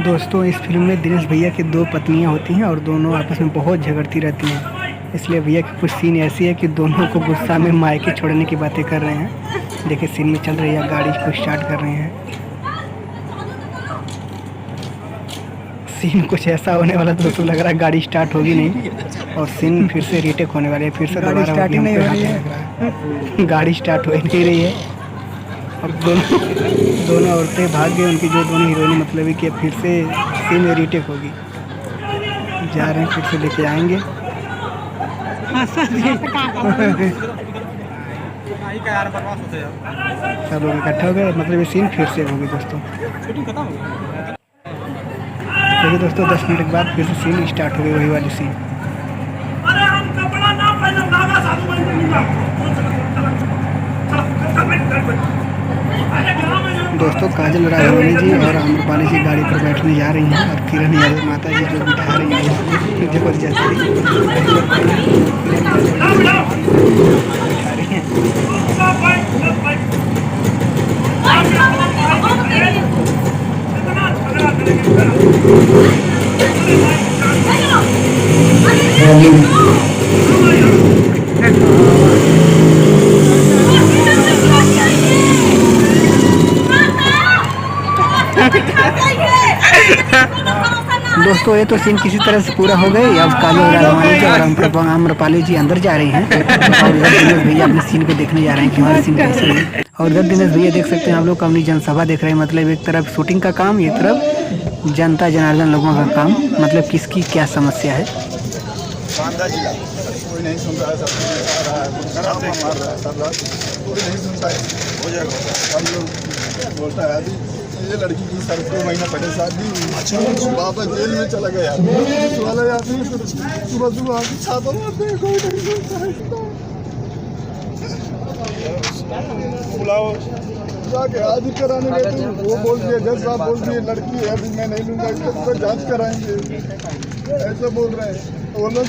दोस्तों, इस फिल्म में दिनेश भैया की दो पत्नियां होती हैं और दोनों आपस में बहुत झगड़ती रहती हैं। इसलिए भैया की कुछ सीन ऐसी है कि दोनों को गुस्सा में मायके छोड़ने की बातें कर रहे हैं। देखिए सीन में चल रही है, गाड़ी को स्टार्ट कर रहे हैं। सीन कुछ ऐसा होने वाला दोस्तों, लग रहा है गाड़ी स्टार्ट होगी नहीं और सीन फिर से रीटेक होने वाले है। फिर से दोबारा स्टार्ट नहीं हो रही है, गाड़ी स्टार्ट हो ही नहीं रही है। अब दोनों औरतें भाग गई, उनकी जो दोनों हीरोइन, मतलब है कि फिर से सीन रीटेक होगी। जा रहे हैं, फिर से लेके आएंगे। सब लोग इकट्ठा हो गए, मतलब ये सीन फिर से होगी दोस्तों। देखिए दोस्तों, 10 मिनट के बाद फिर से सीन स्टार्ट हो गई, वही वाली सीन। दोस्तों, काजल राघवानी जी और आम्रपाली जी गाड़ी पर बैठने जा रही हैं और किरण यादव माता जी जो बिठा रही हैं जबरदस्ती बिठा रही हैं। दोस्तों, ये तो सीन किसी तरह से पूरा हो गए। अब काजल राघवानी जी और आम्रपाली जी अंदर जा रही हैं और इधर दिनेश भैया अपने सीन को देखने जा रहे हैं कि हमारी सीन कैसी है। और इधर दिनेश भैया देख सकते हैं आप लोग अपनी जनसभा देख रहे हैं। मतलब एक तरफ शूटिंग का काम, एक तरफ जनता जनार्दन लोगों का काम, मतलब किसकी क्या समस्या है। कोई नहीं सुन रहा है, सब मार रहा है, सब कोई नहीं सुनता है। हो जाएगा, हम लोग बोलता है अभी ये लड़की की सर 2 महीना पहले शादी हुई। अच्छा, वापस जेल में चला गया। वाला आदमी सुबह सुबह आके छापा मारते हैं, कोई नहीं सुनता है। बुलाओ जाके हाजिर कराने गए, वो बोल दिए, जज साहब बोल दिए लड़की है, अभी मैं नहीं लूँगा, इसके ऊपर जाँच कराएंगे, ऐसा बोल रहे हैं वो लोग।